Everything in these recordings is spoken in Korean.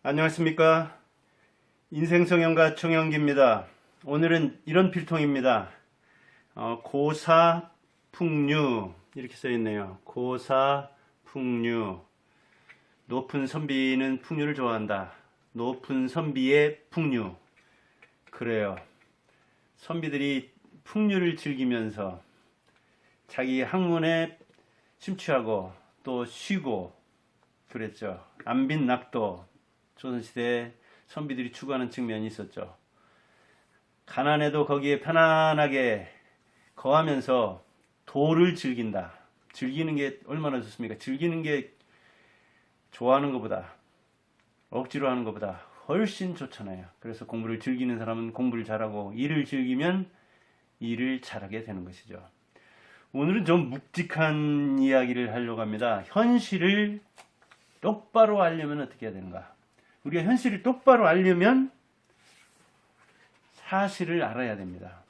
안녕하십니까. 인생성형가 청영기입니다. 오늘은 이런 필통입니다. 고사풍류 이렇게 써있네요. 고사풍류. 높은 선비는 풍류를 좋아한다. 높은 선비의 풍류. 그래요. 선비들이 풍류를 즐기면서 자기 학문에 심취하고 또 쉬고 그랬죠. 안빈낙도 조선시대에 선비들이 추구하는 측면이 있었죠. 가난해도 거기에 편안하게 거하면서 도를 즐긴다. 즐기는 게 얼마나 좋습니까? 즐기는 게 좋아하는 것보다 억지로 하는 것보다 훨씬 좋잖아요. 그래서 공부를 즐기는 사람은 공부를 잘하고 일을 즐기면 일을 잘하게 되는 것이죠. 오늘은 좀 묵직한 이야기를 하려고 합니다. 현실을 똑바로 알려면 어떻게 해야 되는가? 우리가 현실을 똑바로 알려면 사실을 알아야 됩니다.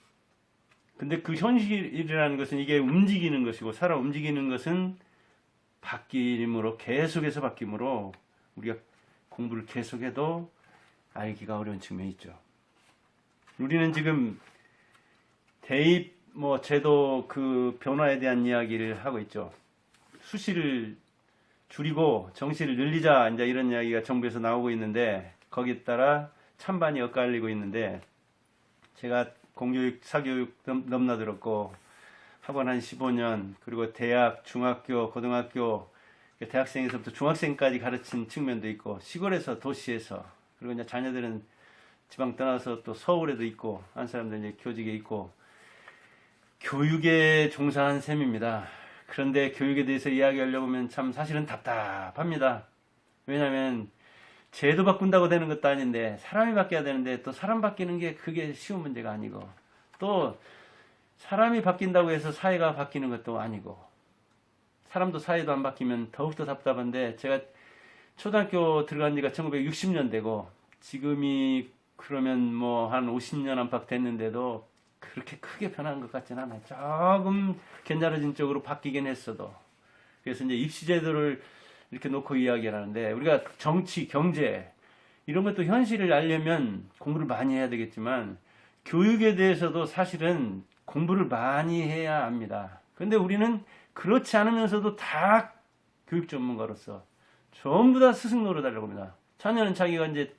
근데 그 현실이라는 것은 이게 움직이는 것이고 살아 움직이는 것은 바뀜으로 계속해서 바뀜으로 우리가 공부를 계속해도 알기가 어려운 측면이 있죠. 우리는 지금 대입 제도 그 변화에 대한 이야기를 하고 있죠. 수시를 줄이고 정시를 늘리자 이제 이런 이야기가 정부에서 나오고 있는데 거기에 따라 찬반이 엇갈리고 있는데 제가 공교육, 사교육 넘나들었고 학원 한 15년 그리고 대학, 중학교, 고등학교 대학생에서부터 중학생까지 가르친 측면도 있고 시골에서 도시에서 그리고 이제 자녀들은 지방 떠나서 또 서울에도 있고 한 사람들 이제 교직에 있고 교육에 종사한 셈입니다. 그런데 교육에 대해서 이야기하려고 하면 참 사실은 답답합니다. 왜냐하면 제도 바꾼다고 되는 것도 아닌데 사람이 바뀌어야 되는데 또 사람 바뀌는 게 그게 쉬운 문제가 아니고 또 사람이 바뀐다고 해서 사회가 바뀌는 것도 아니고 사람도 사회도 안 바뀌면 더욱더 답답한데 제가 초등학교 들어간 지가 1960년대고 지금이 그러면 한 50년 안팎 됐는데도 그렇게 크게 변한 것 같지는 않아요. 조금 괜찮아진 쪽으로 바뀌긴 했어도. 그래서 이제 입시제도를 이렇게 놓고 이야기를 하는데 우리가 정치, 경제 이런 것도 현실을 알려면 공부를 많이 해야 되겠지만 교육에 대해서도 사실은 공부를 많이 해야 합니다. 그런데 우리는 그렇지 않으면서도 다 교육 전문가로서 전부 다 스승 노릇하려고 합니다. 자녀는 자기가 이제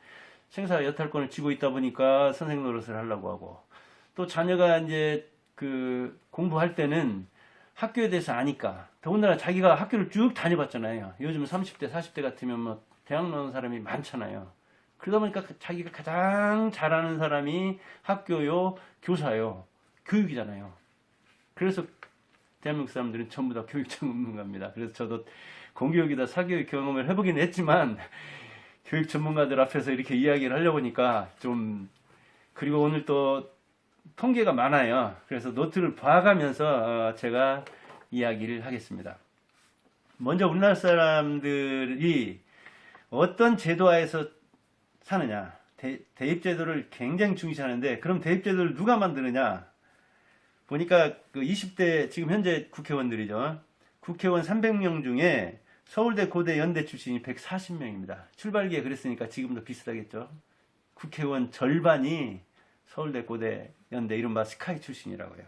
생사 여탈권을 쥐고 있다 보니까 선생 노릇을 하려고 하고 또 자녀가 이제 그 공부할 때는 학교에 대해서 아니까 더군다나 자기가 학교를 쭉 다녀봤잖아요. 요즘 30대, 40대 같으면 대학 나온 사람이 많잖아요. 그러다 보니까 자기가 가장 잘하는 사람이 학교요, 교사요, 교육이잖아요. 그래서 대한민국 사람들은 전부 다 교육 전문가입니다. 그래서 저도 공교육이다 사교육 경험을 해보긴 했지만 교육 전문가들 앞에서 이렇게 이야기를 하려고 하니까 좀 그리고 오늘 또 통계가 많아요. 그래서 노트를 봐가면서 제가 이야기를 하겠습니다. 먼저 우리나라 사람들이 어떤 제도하에서 사느냐. 대입제도를 굉장히 중시하는데 그럼 대입제도를 누가 만드느냐. 보니까 그 20대 지금 현재 국회의원들이죠. 국회의원 300명 중에 서울대, 고대, 연대 출신이 140명입니다. 출발기에 그랬으니까 지금도 비슷하겠죠. 국회의원 절반이 서울대, 고대, 연대 이른바 스카이 출신이라고 해요.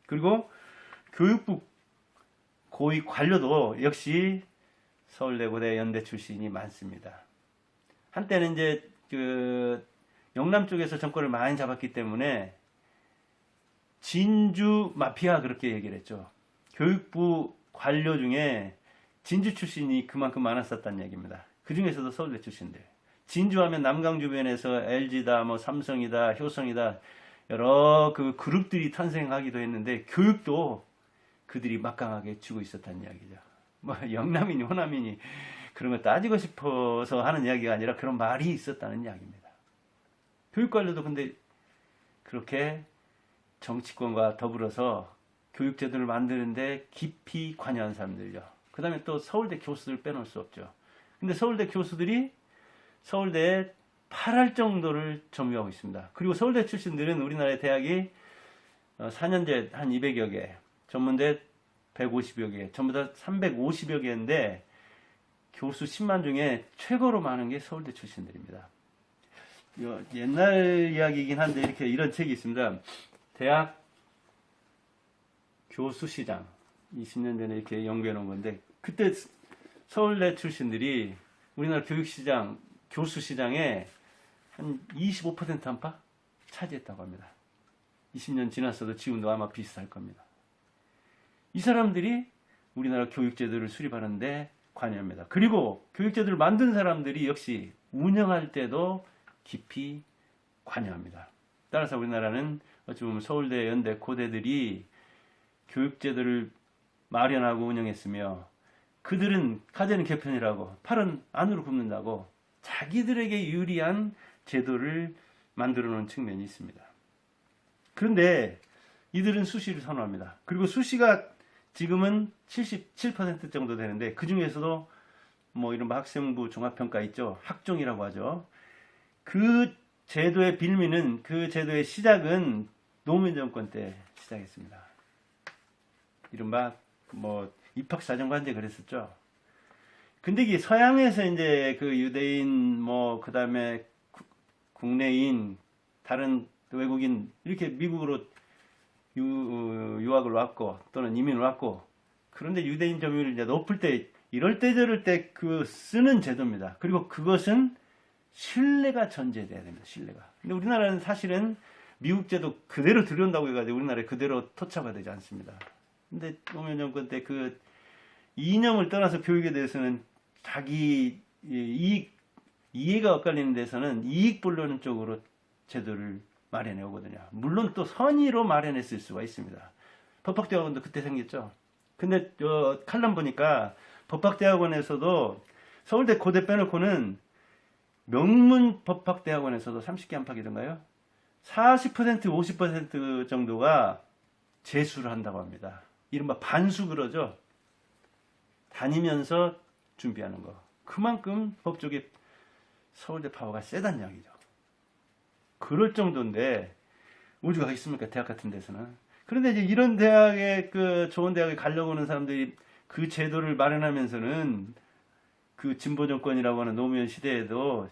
그리고 교육부 고위 관료도 역시 서울대, 고대, 연대 출신이 많습니다. 한때는 이제 그 영남 쪽에서 정권을 많이 잡았기 때문에 진주 마피아 그렇게 얘기를 했죠. 교육부 관료 중에 진주 출신이 그만큼 많았었다는 얘기입니다. 그 중에서도 서울대 출신들. 진주하면 남강 주변에서 LG다, 삼성이다, 효성이다 여러 그 그룹들이 탄생하기도 했는데 교육도 그들이 막강하게 쥐고 있었다는 이야기죠. 영남이니 호남이니 그런 거 따지고 싶어서 하는 이야기가 아니라 그런 말이 있었다는 이야기입니다. 교육관료도 근데 그렇게 정치권과 더불어서 교육제도를 만드는데 깊이 관여한 사람들이죠. 그 다음에 또 서울대 교수들 빼놓을 수 없죠. 근데 서울대 교수들이 서울대에 8할 정도를 점유하고 있습니다. 그리고 서울대 출신들은 우리나라의 대학이 4년제 한 200여 개, 전문대 150여 개, 전부 다 350여 개인데 교수 10만 중에 최고로 많은 게 서울대 출신들입니다. 옛날 이야기이긴 한데 이런 책이 있습니다. 대학 교수시장 20년 전에 이렇게 연구해 놓은 건데, 그때 서울대 출신들이 우리나라 교육시장, 교수시장에 한 25% 안팎 차지했다고 합니다. 20년 지났어도 지금도 아마 비슷할 겁니다. 이 사람들이 우리나라 교육제도를 수립하는데 관여합니다. 그리고 교육제도를 만든 사람들이 역시 운영할 때도 깊이 관여합니다. 따라서 우리나라는 어찌 보면 서울대, 연대, 고대들이 교육제도를 마련하고 운영했으며, 그들은 가재는 개편이라고 팔은 안으로 굽는다고 자기들에게 유리한 제도를 만들어 놓은 측면이 있습니다. 그런데 이들은 수시를 선호합니다. 그리고 수시가 지금은 77% 정도 되는데, 그 중에서도 뭐 이런 학생부 종합평가 있죠. 학종이라고 하죠. 그 제도의 빌미는, 그 제도의 시작은 노무현 정권 때 시작했습니다. 이른바 뭐 입학사정관제 그랬었죠. 근데 이게 서양에서 이제 그 유대인 뭐 그다음에 국내인 다른 외국인 이렇게 미국으로 유학을 왔고 또는 이민을 왔고, 그런데 유대인 점유율이 이제 높을 때, 이럴 때 저럴 때 그 쓰는 제도입니다. 그리고 그것은 신뢰가 전제돼야 됩니다. 신뢰가. 근데 우리나라는 사실은 미국 제도 그대로 들여온다고 해가지고 우리나라에 그대로 토착화 되지 않습니다. 근데 노무현 정권 때 그 이념을 떠나서 교육에 대해서는 자기 이해가 엇갈리는 데서는 이익 불러는 쪽으로 제도를 마련해 오거든요. 물론 또 선의로 마련했을 수가 있습니다. 법학대학원도 그때 생겼죠. 근데 칼럼 보니까 법학대학원에서도 서울대 고대 빼놓고는 명문 법학대학원에서도 30개 안팎이던가요? 40% 50% 정도가 재수를 한다고 합니다. 이른바 반수 그러죠. 다니면서 준비하는 거. 그만큼 법조계 서울대 파워가 세단 이야기죠. 그럴 정도인데 우리가 있습니까? 대학 같은 데서는. 그런데 이제 이런 대학에, 그 좋은 대학에 가려고 하는 사람들이 그 제도를 마련하면서는 그 진보 정권이라고 하는 노무현 시대에도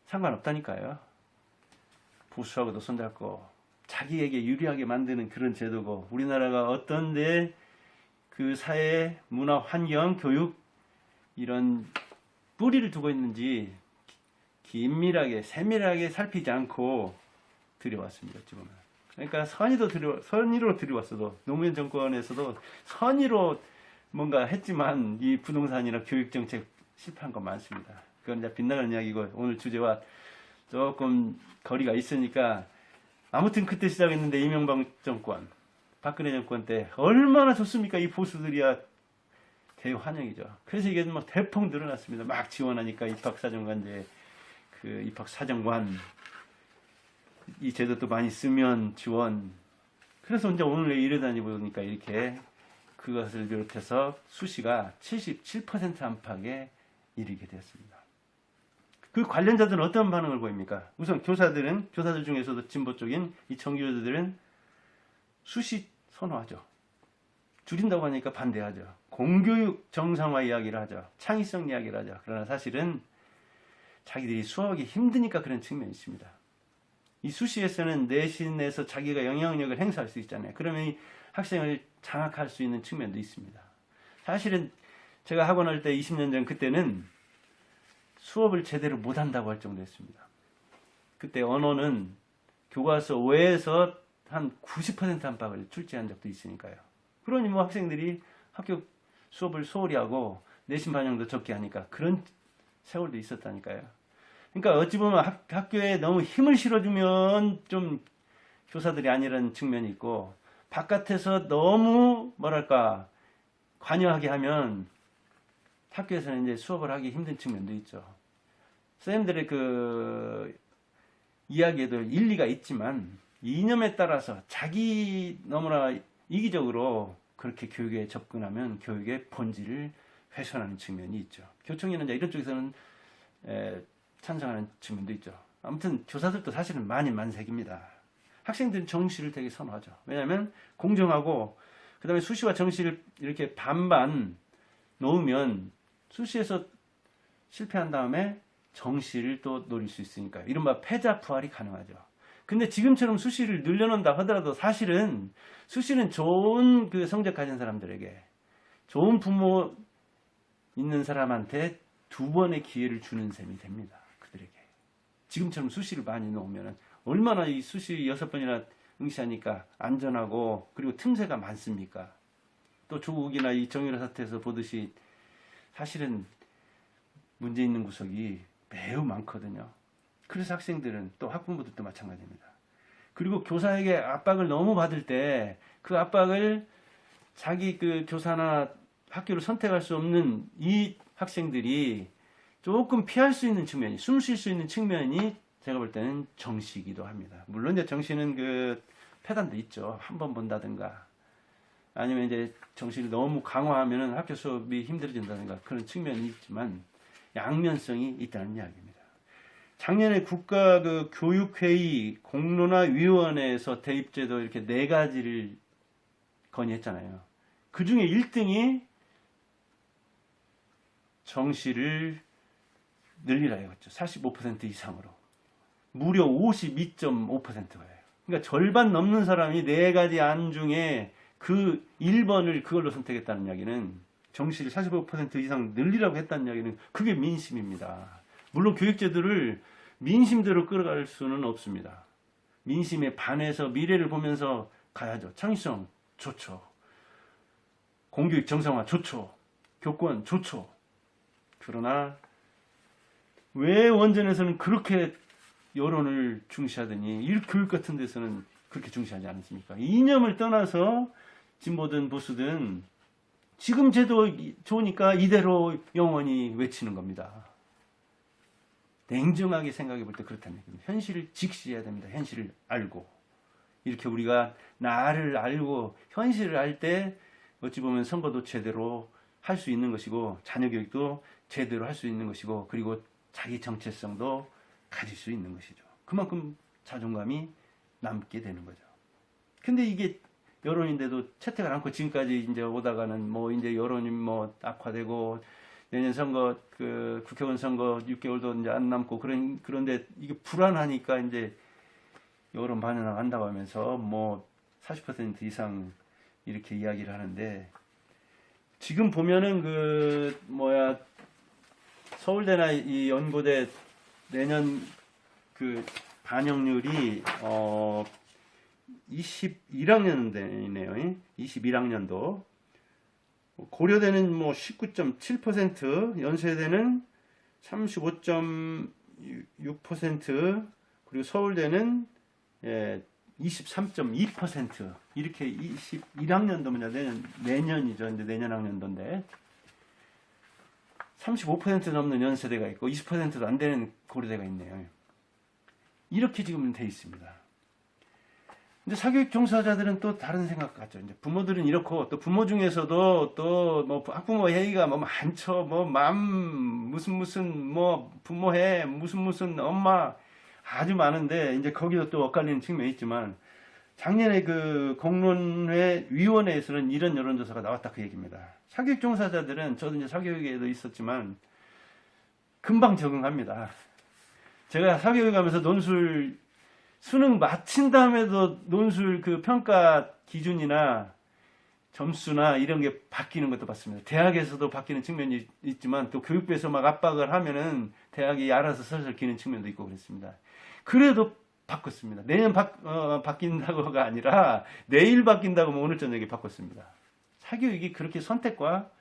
상관없다니까요. 보수하고도 손잡고 자기에게 유리하게 만드는 그런 제도고, 우리나라가 어떤데 그 사회, 문화, 환경, 교육 이런 뿌리를 두고 있는지 긴밀하게 세밀하게 살피지 않고 들여왔습니다. 지금은. 그러니까 선의로 들여왔어도, 노무현 정권에서도 선의로 뭔가 했지만 이 부동산이나 교육 정책 실패한 거 많습니다. 그건 이제 빗나가는 이야기고 오늘 주제와 조금 거리가 있으니까, 아무튼 그때 시작했는데 이명박 정권, 박근혜 정권 때 얼마나 좋습니까? 이 보수들이야 대환영이죠. 그래서 이게 뭐 대폭 늘어났습니다. 막 지원하니까 입학사정관제, 그 입학사정관 이 제도도 많이 쓰면 지원. 그래서 이제 오늘 이르다니 보니까 이렇게 그것을 비롯해서 수시가 77% 안팎에 이르게 되었습니다. 그 관련자들은 어떤 반응을 보입니까? 우선 교사들 중에서도 진보 쪽인 이 정교조들은 수시 선호하죠. 줄인다고 하니까 반대하죠. 공교육 정상화 이야기를 하죠. 창의성 이야기를 하죠. 그러나 사실은 자기들이 수업하기 힘드니까 그런 측면이 있습니다. 이 수시에서는 내신에서 자기가 영향력을 행사할 수 있잖아요. 그러면 이 학생을 장악할 수 있는 측면도 있습니다. 사실은 제가 학원 할 때 20년 전 그때는 수업을 제대로 못한다고 할 정도였습니다. 그때 언어는 교과서 외에서 한 90% 안팎을 출제한 적도 있으니까요. 그러니 뭐 학생들이 학교 수업을 소홀히 하고 내신 반영도 적게 하니까 그런 세월도 있었다니까요. 그러니까 어찌 보면 학교에 너무 힘을 실어주면 좀 교사들이 아니라는 측면이 있고, 바깥에서 너무 뭐랄까 관여하게 하면 학교에서는 이제 수업을 하기 힘든 측면도 있죠. 선생님들의 그 이야기에도 일리가 있지만 이념에 따라서 자기 너무나 이기적으로 그렇게 교육에 접근하면 교육의 본질을 훼손하는 측면이 있죠. 교총이나 이런 쪽에서는 찬성하는 측면도 있죠. 아무튼 교사들도 사실은 많이 만색입니다. 학생들은 정시를 되게 선호하죠. 왜냐하면 공정하고, 그 다음에 수시와 정시를 이렇게 반반 놓으면 수시에서 실패한 다음에 정시를 또 노릴 수 있으니까요. 이른바 패자부활이 가능하죠. 근데 지금처럼 수시를 늘려놓는다 하더라도 사실은 수시는 좋은 그 성적 가진 사람들에게, 좋은 부모 있는 사람한테 두 번의 기회를 주는 셈이 됩니다. 그들에게. 지금처럼 수시를 많이 놓으면 얼마나 이 수시 6번이나 응시하니까 안전하고 그리고 틈새가 많습니까? 또 조국이나 이 정유라 사태에서 보듯이 사실은 문제 있는 구석이 매우 많거든요. 그래서 학생들은 또 학부모들도 마찬가지입니다. 그리고 교사에게 압박을 너무 받을 때 그 압박을 자기 그 교사나 학교를 선택할 수 없는 이 학생들이 조금 피할 수 있는 측면이, 숨 쉴 수 있는 측면이 제가 볼 때는 정시이기도 합니다. 물론 이제 정시는 그 폐단도 있죠. 한 번 본다든가 아니면 이제 정시를 너무 강화하면은 학교 수업이 힘들어진다든가 그런 측면이 있지만 양면성이 있다는 이야기입니다. 작년에 국가 그 교육회의 공론화위원회에서 대입제도 이렇게 4가지를 건의했잖아요. 그 중에 1등이 정시를 늘리라 이거죠. 45% 이상으로. 무려 52.5%예요. 그러니까 절반 넘는 사람이 4가지 안 중에 그 1번을 그걸로 선택했다는 이야기는, 정시를 45% 이상 늘리라고 했다는 이야기는 그게 민심입니다. 물론 교육제도를 민심대로 끌어갈 수는 없습니다. 민심에 반해서 미래를 보면서 가야죠. 창의성 좋죠. 공교육 정상화 좋죠. 교권 좋죠. 그러나 왜 원전에서는 그렇게 여론을 중시하더니 이 교육 같은 데서는 그렇게 중시하지 않습니까? 이념을 떠나서 진보든 보수든 지금 제도 좋으니까 이대로 영원히 외치는 겁니다. 냉정하게 생각해 볼 때 그렇다는 얘기입니다. 현실을 직시해야 됩니다. 현실을 알고. 이렇게 우리가 나를 알고 현실을 알 때 어찌 보면 선거도 제대로 할 수 있는 것이고 자녀 교육도 제대로 할 수 있는 것이고 그리고 자기 정체성도 가질 수 있는 것이죠. 그만큼 자존감이 남게 되는 거죠. 근데 이게 여론인데도 채택을 않고 지금까지 이제 오다가는 뭐 이제 여론이 뭐 악화되고 내년 선거 그 국회의원 선거 6개월도 이제 안 남고 그런데 이게 불안하니까 이제 여론 반영한다고 하면서 뭐 40% 이상 이렇게 이야기를 하는데 지금 보면은 그 뭐야 서울대나 이 연고대 내년 그 반영률이 21학년대이네요. 21학년도. 고려대는 뭐 19.7%, 연세대는 35.6%, 그리고 서울대는 23.2%. 이렇게 21학년도면 내년이죠. 이제 내년 학년도인데 35% 넘는 연세대가 있고 20%도 안 되는 고려대가 있네요. 이렇게 지금 돼 있습니다. 근데 사교육 종사자들은 또 다른 생각 같죠. 이제 부모들은 이렇고 또 부모 중에서도 또 뭐 학부모 회의가 뭐 많죠. 뭐 무슨 뭐 부모회 무슨 엄마 아주 많은데 이제 거기도 또 엇갈리는 측면이 있지만 작년에 그 공론회 위원회에서는 이런 여론조사가 나왔다 그 얘기입니다. 사교육 종사자들은 저도 이제 사교육에도 있었지만 금방 적응합니다. 제가 사교육 하면서 논술 수능 마친 다음에도 논술 그 평가 기준이나 점수나 이런 게 바뀌는 것도 봤습니다. 대학에서도 바뀌는 측면이 있지만 또 교육부에서 막 압박을 하면은 대학이 알아서 설설 기는 측면도 있고 그랬습니다. 그래도 바꿨습니다. 내년 바뀐다고가 아니라 내일 바뀐다고 오늘 저녁에 바꿨습니다. 사교육이 그렇게 선택과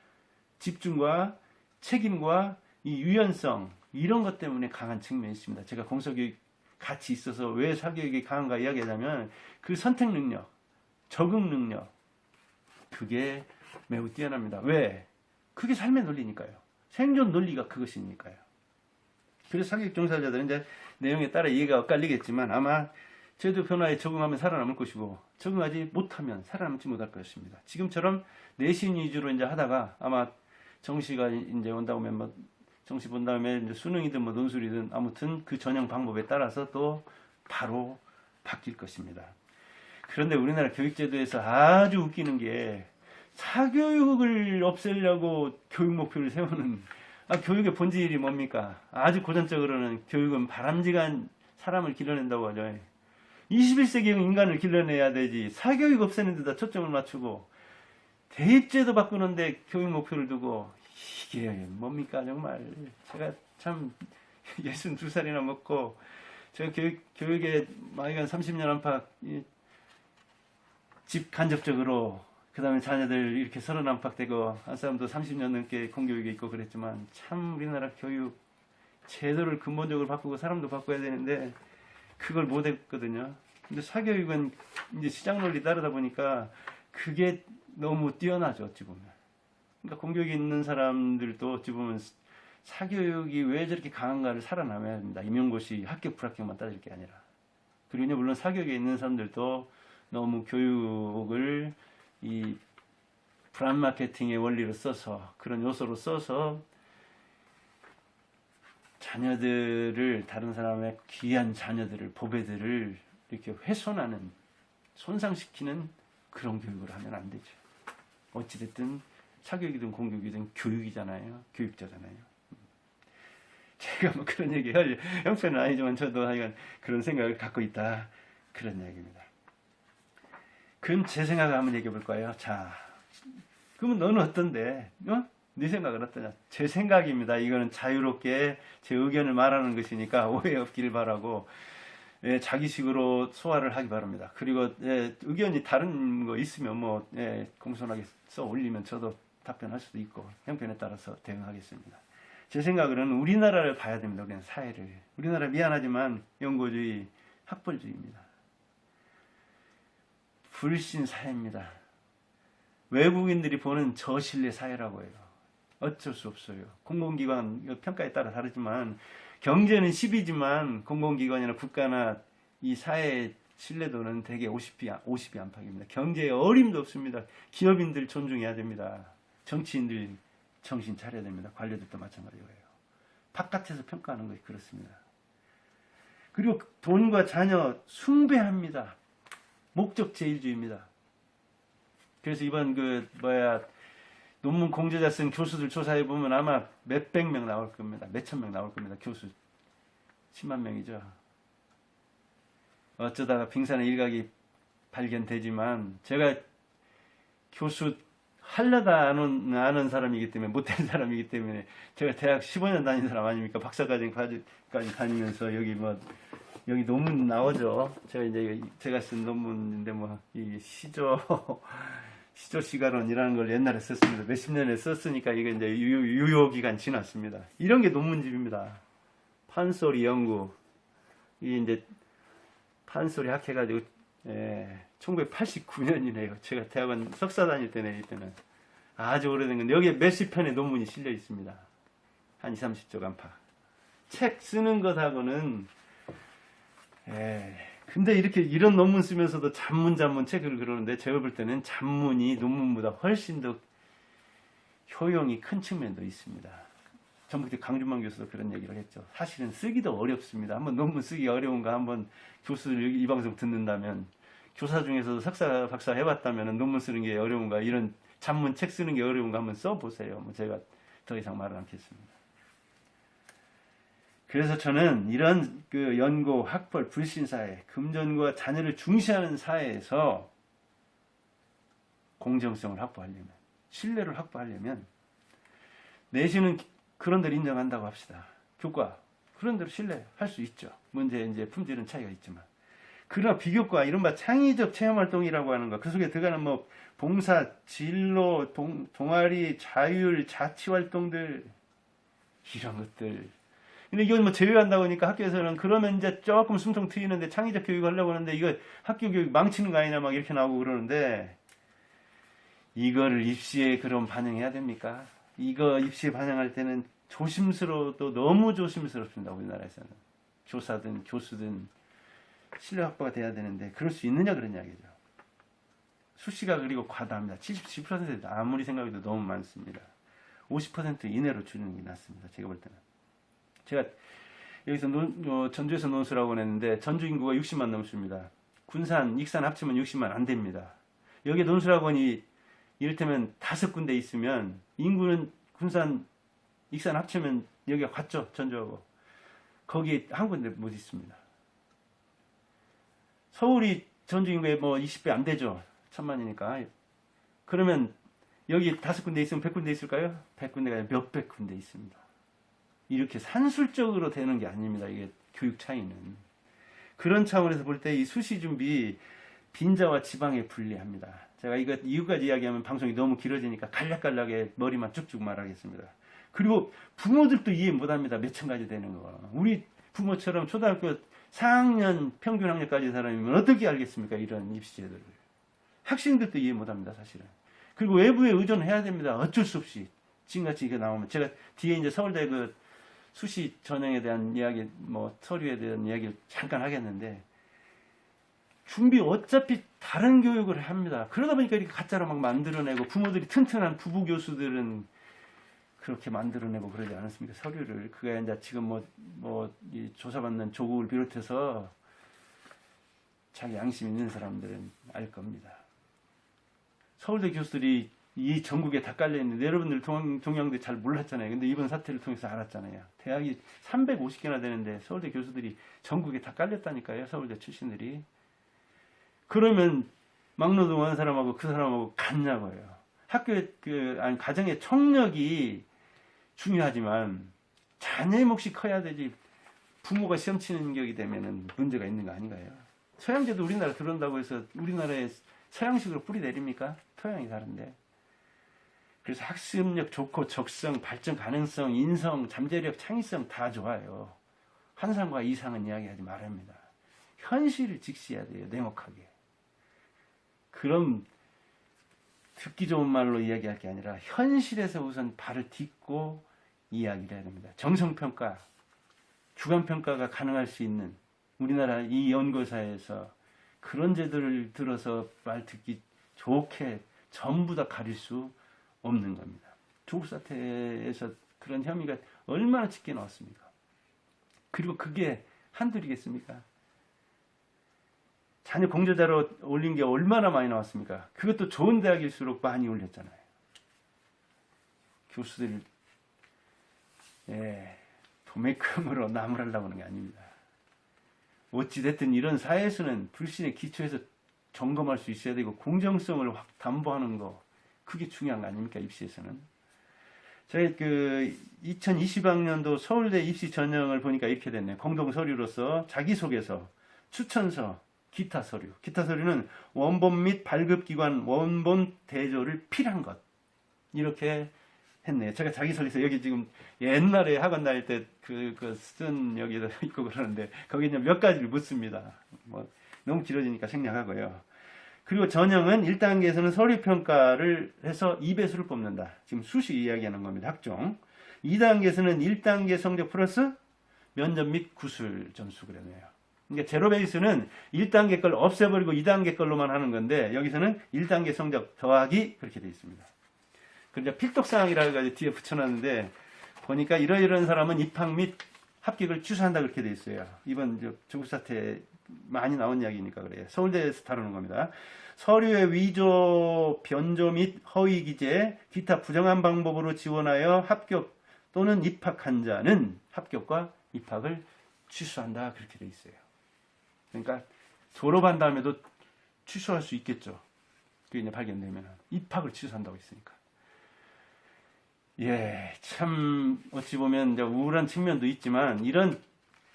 집중과 책임과 이 유연성 이런 것 때문에 강한 측면이 있습니다. 제가 공서교육 같이 있어서 왜 사교육이 강한가 이야기하자면 그 선택 능력, 적응 능력 그게 매우 뛰어납니다. 왜? 그게 삶의 논리니까요. 생존 논리가 그것이니까요. 그래서 사교육 종사자들은 이제 내용에 따라 이해가 엇갈리겠지만 아마 제도 변화에 적응하면 살아남을 것이고 적응하지 못하면 살아남지 못할 것입니다. 지금처럼 내신 위주로 이제 하다가 아마 정시가 이제 온다고 하면 뭐 정시 본 다음에 이제 수능이든 뭐 논술이든 아무튼 그 전형 방법에 따라서 또 바로 바뀔 것입니다. 그런데 우리나라 교육제도에서 아주 웃기는 게 사교육을 없애려고 교육 목표를 세우는 교육의 본질이 뭡니까? 아주 고전적으로는 교육은 바람직한 사람을 길러낸다고 하죠. 21세기형 인간을 길러내야 되지. 사교육 없애는 데다 초점을 맞추고 대입제도 바꾸는데 교육 목표를 두고 이게 뭡니까 정말. 제가 참 62살이나 먹고 제가 교육에 마이간 30년 안팎 집 간접적으로 그 다음에 자녀들 이렇게 30 안팎되고 한 사람도 30년 넘게 공교육에 있고 그랬지만 참 우리나라 교육 제도를 근본적으로 바꾸고 사람도 바꿔야 되는데 그걸 못했거든요. 근데 사교육은 이제 시장 논리 따르다 보니까 그게 너무 뛰어나죠, 어찌 보면. 그러니까 공교육에 있는 사람들도 어찌 보면 사교육이 왜 저렇게 강한가를 살아남아야 합니다. 임용고시 합격 불합격만 따질 게 아니라. 그리고 물론 사교육에 있는 사람들도 너무 교육을 이 브랜드 마케팅의 원리로 써서 그런 요소로 써서 자녀들을 다른 사람의 귀한 자녀들을 보배들을 이렇게 훼손하는 손상시키는 그런 교육을 하면 안 되죠. 어찌됐든 사교육이든 공교육이든 교육이잖아요. 교육자잖아요. 제가 뭐 그런 얘기할 형편은 아니지만 저도 하여간 그런 생각을 갖고 있다. 그런 얘기입니다. 그럼 제 생각을 한번 얘기해 볼까요? 자, 그러면 너는 어떤데? 네 생각은 어떠냐? 제 생각입니다. 이거는 자유롭게 제 의견을 말하는 것이니까 오해 없기를 바라고 자기식으로 소화를 하기 바랍니다. 그리고 의견이 다른 거 있으면 뭐 공손하게 써 올리면 저도 답변할 수도 있고 형편에 따라서 대응하겠습니다. 제 생각으로는 우리나라를 봐야 됩니다. 우리는 사회를. 우리나라 미안하지만 영고주의, 학벌주의입니다. 불신 사회입니다. 외국인들이 보는 저신뢰 사회라고 해요. 어쩔 수 없어요. 공공기관 평가에 따라 다르지만 경제는 10이지만 공공기관이나 국가나 이 사회의 신뢰도는 대개 50이 안팎입니다. 경제에 어림도 없습니다. 기업인들 존중해야 됩니다. 정치인들 정신 차려야 됩니다. 관료들도 마찬가지예요. 바깥에서 평가하는 것이 그렇습니다. 그리고 돈과 자녀 숭배합니다. 목적제일주의입니다. 그래서 이번 논문 공저자 쓴 교수들 조사해 보면 아마 몇백 명 나올 겁니다. 몇천 명 나올 겁니다. 교수 10만 명이죠. 어쩌다가 빙산의 일각이 발견되지만 제가 교수 하려다 아는 사람이기 때문에 못된 사람이기 때문에 제가 대학 15년 다닌 사람 아닙니까? 박사과정까지 다니면서 여기 논문 나오죠. 제가 쓴 논문인데 이 시조시가론이라는 걸 옛날에 썼습니다. 몇십 년에 썼으니까 이게 이제 유효기간 지났습니다. 이런 게 논문집입니다. 판소리 연구. 이게 이제 판소리 학해가지고 1989년이네요. 제가 대학원 석사 다닐 때네, 이때는. 아주 오래된 건데, 여기에 몇십 편의 논문이 실려 있습니다. 한 20, 30조 간파. 책 쓰는 것하고는, 근데 이런 논문 쓰면서도 잔문 책을 그러는데, 제가 볼 때는 잔문이 논문보다 훨씬 더 효용이 큰 측면도 있습니다. 전북대 강준만 교수도 그런 얘기를 했죠. 사실은 쓰기도 어렵습니다. 한번 논문 쓰기 어려운가 한번 교수들 이 방송 듣는다면, 교사 중에서도 석사, 박사 해봤다면 논문 쓰는 게 어려운가, 이런 잔문 책 쓰는 게 어려운가 한번 써보세요. 제가 더 이상 말을 않겠습니다. 그래서 저는 이런 연고, 학벌, 불신사회, 금전과 자녀를 중시하는 사회에서 공정성을 확보하려면, 신뢰를 확보하려면, 내신은 그런 데를 인정한다고 합시다. 교과, 그런 대로 신뢰할 수 있죠. 문제 이제 품질은 차이가 있지만. 그러나 비교과, 이른바 창의적 체험활동이라고 하는 것, 그 속에 들어가는 봉사, 진로, 동아리, 자율, 자치활동들, 이런 것들. 근데 이건 제외한다고 하니까 학교에서는 그러면 이제 조금 숨통 트이는데 창의적 교육 하려고 하는데 이거 학교 교육 망치는 거 아니냐 막 이렇게 나오고 그러는데 이거를 입시에 그럼 반영해야 됩니까? 이거 입시에 반영할 때는 조심스러워도 너무 조심스럽습니다. 우리나라에서는. 교사든 교수든 신뢰 확보가 돼야 되는데 그럴 수 있느냐 그런 이야기죠. 수시가 그리고 과다합니다. 70% 아무리 생각해도 너무 많습니다. 50% 이내로 줄이는 게 낫습니다. 제가 볼 때는. 제가 여기서 전주에서 논술하고 했는데 전주 인구가 60만 넘습니다. 군산, 익산 합치면 60만 안 됩니다. 여기 논술학원이 이를테면 5군데 있으면 인구는 군산 익산 합치면 여기가 같죠, 전주하고. 거기 한 군데 못 있습니다. 서울이 전주 인구의 뭐 20배 안 되죠. 1000만이니까. 그러면 여기 5군데 있으면 100군데 있을까요? 100군데가 아니라 몇백 군데 있습니다. 이렇게 산술적으로 되는 게 아닙니다. 이게 교육 차이는. 그런 차원에서 볼 때 이 수시 준비 빈자와 지방에 분리합니다. 제가 이거 이유까지 이야기하면 방송이 너무 길어지니까 간략간략하게 머리만 쭉쭉 말하겠습니다. 그리고 부모들도 이해 못합니다. 몇천 가지 되는 거. 우리 부모처럼 초등학교 4학년 평균 학력까지 사람이면 어떻게 알겠습니까? 이런 입시제도를. 학생들도 이해 못합니다. 사실은. 그리고 외부에 의존해야 됩니다. 어쩔 수 없이. 지금같이 이게 나오면 제가 뒤에 이제 서울대 그 수시 전형에 대한 이야기, 뭐 서류에 대한 이야기를 잠깐 하겠는데 준비 어차피 다른 교육을 합니다. 그러다 보니까 이렇게 가짜로 막 만들어내고 부모들이 튼튼한 부부 교수들은 그렇게 만들어내고 그러지 않았습니까? 서류를. 그게 이제 지금 이 조사받는 조국을 비롯해서 자기 양심 있는 사람들은 알 겁니다. 서울대 교수들이 이 전국에 다 깔려있는데 여러분들 동양대 잘 몰랐잖아요. 근데 이번 사태를 통해서 알았잖아요. 대학이 350개나 되는데 서울대 교수들이 전국에 다 깔렸다니까요. 서울대 출신들이. 그러면 막노동 하는 사람하고 그 사람하고 같냐고요. 학교에 가정의 청력이 중요하지만 자녀의 몫이 커야 되지 부모가 시험 치는 격이 되면은 문제가 있는 거 아닌가요? 서양제도 우리나라 들어온다고 해서 우리나라에 서양식으로 뿌리 내립니까? 토양이 다른데. 그래서 학습력 좋고 적성, 발전 가능성, 인성, 잠재력, 창의성 다 좋아요. 환상과 이상은 이야기하지 말합니다. 현실을 직시해야 돼요. 냉혹하게. 그럼 듣기 좋은 말로 이야기할 게 아니라 현실에서 우선 발을 딛고 이야기를 해야 됩니다. 정성평가, 주관평가가 가능할 수 있는 우리나라 이 연구사에서 그런 제도를 들어서 말 듣기 좋게 전부 다 가릴 수 없는 겁니다. 조국 사태에서 그런 혐의가 얼마나 짙게 나왔습니까? 그리고 그게 한둘이겠습니까? 자녀 공저자로 올린 게 얼마나 많이 나왔습니까? 그것도 좋은 대학일수록 많이 올렸잖아요. 교수들 도매금으로 나무라려고 하는 게 아닙니다. 어찌됐든 이런 사회에서는 불신의 기초에서 점검할 수 있어야 되고 공정성을 확 담보하는 거 그게 중요한 거 아닙니까? 입시에서는. 저희 2020학년도 서울대 입시 전형을 보니까 이렇게 됐네요. 공동 서류로서 자기소개서, 추천서, 기타 서류. 기타 서류는 원본 및 발급기관 원본 대조를 필요한 것. 이렇게 했네요. 제가 자기소개서 여기 지금 옛날에 학원 다닐 때 쓴 여기다 있고 그러는데 거기 이제 몇 가지를 묻습니다. 너무 길어지니까 생략하고요. 그리고 전형은 1단계에서는 서류평가를 해서 2배수를 뽑는다. 지금 수시 이야기하는 겁니다. 학종. 2단계에서는 1단계 성적 플러스 면접 및 구술 점수 그러네요. 그러니까 제로 베이스는 1단계 걸 없애버리고 2단계 걸로만 하는 건데 여기서는 1단계 성적 더하기 그렇게 되어 있습니다. 그러니까 필독사항이라고 해서 뒤에 붙여놨는데 보니까 이러이러한 사람은 입학 및 합격을 취소한다 그렇게 되어 있어요. 이번 조국 사태 많이 나온 이야기니까 그래요. 서울대에서 다루는 겁니다. 서류의 위조, 변조 및 허위 기재, 기타 부정한 방법으로 지원하여 합격 또는 입학한 자는 합격과 입학을 취소한다 그렇게 되어 있어요. 그러니까 졸업한 다음에도 취소할 수 있겠죠. 그게 이제 발견되면 입학을 취소한다고 했으니까. 참 어찌 보면 이제 우울한 측면도 있지만 이런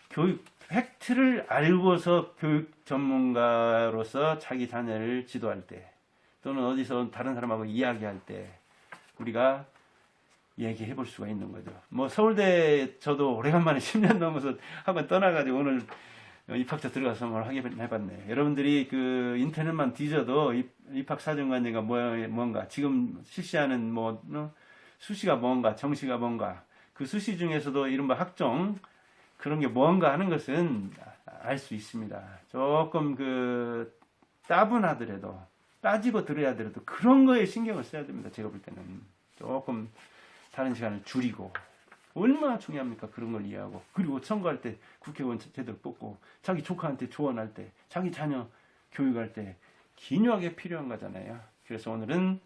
교육 팩트를 알고서 교육 전문가로서 자기 자녀를 지도할 때 또는 어디서 다른 사람하고 이야기할 때 우리가 얘기해 볼 수가 있는 거죠. 서울대 저도 오래간만에 10년 넘어서 학원 떠나가지고 오늘 입학처 들어가서 뭘 하긴 해봤네. 여러분들이 인터넷만 뒤져도 입학사정관제가 뭔가 지금 실시하는 수시가 뭔가 정시가 뭔가 그 수시 중에서도 이른바 학종 그런 게 뭔가 하는 것은 알 수 있습니다. 조금 따분하더라도 따지고 들어야 하더라도 그런 거에 신경을 써야 됩니다. 제가 볼 때는 조금 다른 시간을 줄이고 얼마나 중요합니까? 그런 걸 이해하고 그리고 선거할 때 국회의원 제대로 뽑고 자기 조카한테 조언할 때 자기 자녀 교육할 때 기묘하게 필요한 거잖아요. 그래서 오늘은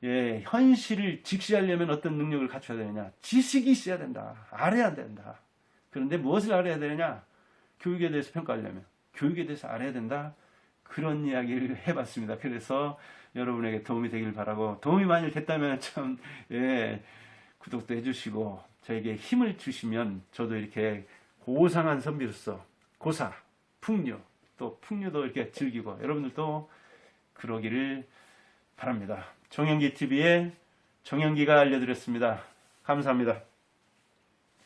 예, 현실을 직시하려면 어떤 능력을 갖춰야 되느냐? 지식이 있어야 된다. 알아야 된다. 그런데 무엇을 알아야 되느냐? 교육에 대해서 평가하려면 교육에 대해서 알아야 된다. 그런 이야기를 해봤습니다. 그래서 여러분에게 도움이 되길 바라고, 도움이 만일 됐다면 참, 예, 구독도 해주시고 저에게 힘을 주시면 저도 이렇게 고상한 선비로서 고사, 풍류, 또 풍류도 이렇게 즐기고 여러분들도 그러기를 바랍니다. 정영기 TV의 정영기가 알려드렸습니다. 감사합니다.